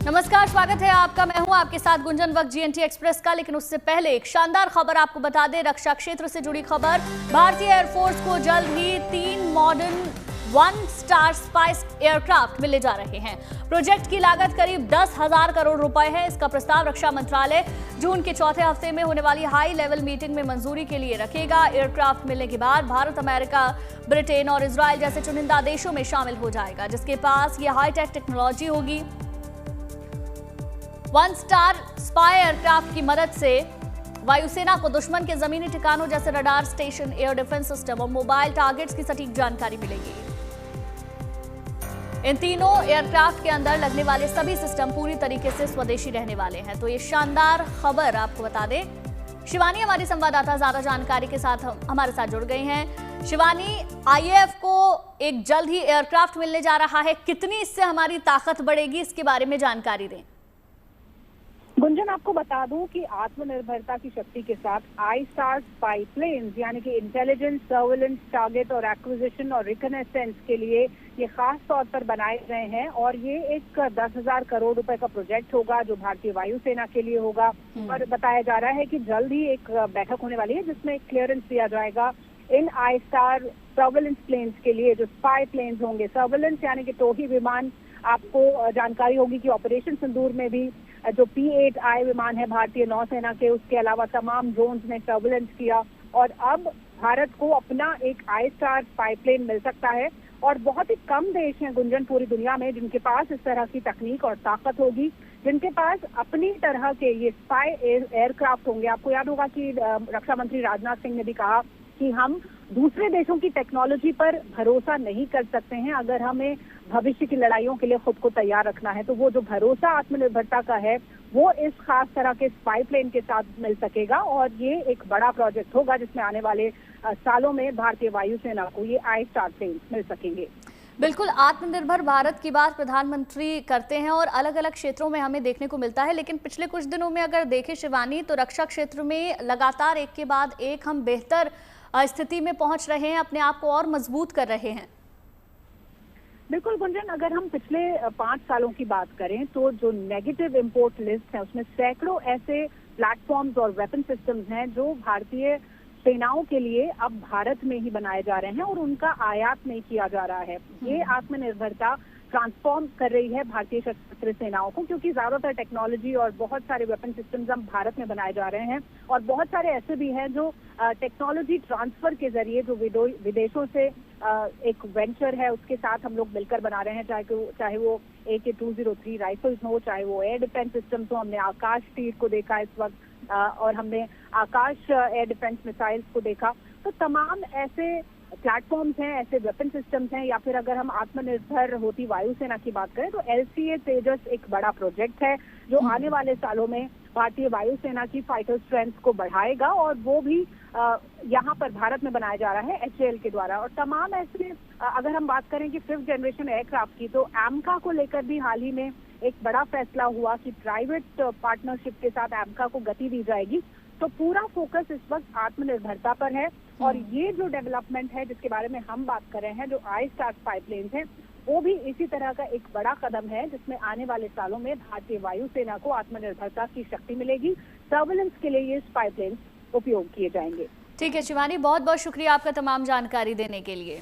नमस्कार, स्वागत है आपका। मैं हूं आपके साथ गुंजन वक्त जीएनटी एक्सप्रेस का। लेकिन उससे पहले एक शानदार खबर आपको बता दें, रक्षा क्षेत्र से जुड़ी खबर। भारतीय एयरफोर्स को जल्द ही 3 मॉडर्न 1 स्टार स्पाइस एयरक्राफ्ट मिलने जा रहे हैं। प्रोजेक्ट की लागत करीब 10,000 करोड़ रुपए है। इसका प्रस्ताव रक्षा मंत्रालय जून के चौथे हफ्ते में होने वाली हाई लेवल मीटिंग में मंजूरी के लिए रखेगा। एयरक्राफ्ट मिलने के बाद भारत, अमेरिका, ब्रिटेन और इजराइल जैसे चुनिंदा देशों में शामिल हो जाएगा, जिसके पास ये हाईटेक टेक्नोलॉजी होगी। 1 स्टार स्पाई एयरक्राफ्ट की मदद से वायुसेना को दुश्मन के जमीनी ठिकानों जैसे radar station, air defence system और मोबाइल टारगेट्स की सटीक जानकारी मिलेगी। इन तीनों एयरक्राफ्ट के अंदर लगने वाले सभी सिस्टम पूरी तरीके से स्वदेशी रहने वाले हैं। तो ये शानदार खबर आपको बता दें। शिवानी हमारी संवाददाता ज्यादा जानकारी के साथ हमारे साथ जुड़ गई हैं। शिवानी, आईएएफ को एक जल्द ही एयरक्राफ्ट मिलने जा रहा है, कितनी इससे हमारी ताकत बढ़ेगी, इसके बारे में जानकारी दें। गुंजन, आपको बता दूं कि आत्मनिर्भरता की शक्ति के साथ आई स्टार स्पाई प्लेन्स यानी कि इंटेलिजेंस, सर्वेलेंस, टारगेट और एक्विजिशन और रिकनेसेंस के लिए ये खास तौर पर बनाए गए हैं। और ये एक 10,000 करोड़ रुपए का प्रोजेक्ट होगा जो भारतीय वायुसेना के लिए होगा। और बताया जा रहा है कि जल्द ही एक बैठक होने वाली है जिसमें क्लियरेंस दिया जाएगा इन आई स्टार सर्वेलेंस प्लेन्स के लिए, जो स्पाई प्लेन्स होंगे। सर्वेलेंस यानी कि टोही विमान, आपको जानकारी होगी कि ऑपरेशन सिंदूर में भी जो P-8I विमान है भारतीय नौसेना के, उसके अलावा तमाम ड्रोन्स ने सर्वेलेंस किया। और अब भारत को अपना एक आई स्टार स्पाई प्लेन मिल सकता है। और बहुत ही कम देश हैं गुंजन पूरी दुनिया में जिनके पास इस तरह की तकनीक और ताकत होगी, जिनके पास अपनी तरह के ये स्पाई एयरक्राफ्ट होंगे। आपको याद होगा कि रक्षा मंत्री राजनाथ सिंह ने भी कहा कि हम दूसरे देशों की टेक्नोलॉजी पर भरोसा नहीं कर सकते हैं अगर हमें भविष्य की लड़ाइयों के लिए खुद को तैयार रखना है। तो वो जो भरोसा आत्मनिर्भरता का है वो इस खास तरह के स्पाई प्लेन के साथ मिल सकेगा। और ये एक बड़ा प्रोजेक्ट होगा जिसमें आने वाले सालों में भारतीय वायुसेना को ये आई स्टार प्लेन मिल सकेंगे। बिल्कुल, आत्मनिर्भर भारत की बात प्रधानमंत्री करते हैं और अलग अलग क्षेत्रों में हमें देखने को मिलता है। लेकिन पिछले कुछ दिनों में अगर देखें शिवानी, तो रक्षा क्षेत्र में लगातार एक के बाद एक हम बेहतर स्थिति में पहुंच रहे हैं, अपने आप को और मजबूत कर रहे हैं। बिल्कुल गुंजन, अगर हम पिछले 5 सालों की बात करें तो जो नेगेटिव इंपोर्ट लिस्ट है उसमें सैकड़ों ऐसे प्लेटफॉर्म्स और वेपन सिस्टम्स हैं जो भारतीय सेनाओं के लिए अब भारत में ही बनाए जा रहे हैं और उनका आयात नहीं किया जा रहा है। ये आत्मनिर्भरता ट्रांसफॉर्म कर रही है भारतीय सशस्त्र सेनाओं को, क्योंकि ज्यादातर टेक्नोलॉजी और बहुत सारे वेपन सिस्टम्स हम भारत में बनाए जा रहे हैं। और बहुत सारे ऐसे भी हैं जो टेक्नोलॉजी ट्रांसफर के जरिए जो विदेशों से एक वेंचर है उसके साथ हम लोग मिलकर बना रहे हैं, चाहे वो AK-203 राइफल्स हो, चाहे वो एयर डिफेंस सिस्टम्स हो। हमने आकाश तीर को देखा इस वक्त और हमने आकाश एयर डिफेंस मिसाइल्स को देखा। तो तमाम ऐसे प्लेटफॉर्म्स हैं, ऐसे वेपन सिस्टम्स हैं। या फिर अगर हम आत्मनिर्भर होती वायुसेना की बात करें तो LCA तेजस एक बड़ा प्रोजेक्ट है जो आने वाले सालों में भारतीय वायुसेना की फाइटर स्ट्रेंथ को बढ़ाएगा। और वो भी यहाँ पर भारत में बनाया जा रहा है HAL के द्वारा। और तमाम ऐसे अगर हम बात करें कि 5th जनरेशन एयरक्राफ्ट की, तो AMCA को लेकर भी हाल ही में एक बड़ा फैसला हुआ कि प्राइवेट पार्टनरशिप के साथ AMCA को गति दी जाएगी। तो पूरा फोकस इस वक्त आत्मनिर्भरता पर है। और ये जो डेवलपमेंट है जिसके बारे में हम बात कर रहे हैं, जो आई स्टार स्पाई प्लेन्स हैं, वो भी इसी तरह का एक बड़ा कदम है जिसमें आने वाले सालों में भारतीय वायुसेना को आत्मनिर्भरता की शक्ति मिलेगी। सर्वेलेंस के लिए ये स्पाई प्लेन्स उपयोग किए जाएंगे। ठीक है शिवानी, बहुत बहुत शुक्रिया आपका तमाम जानकारी देने के लिए।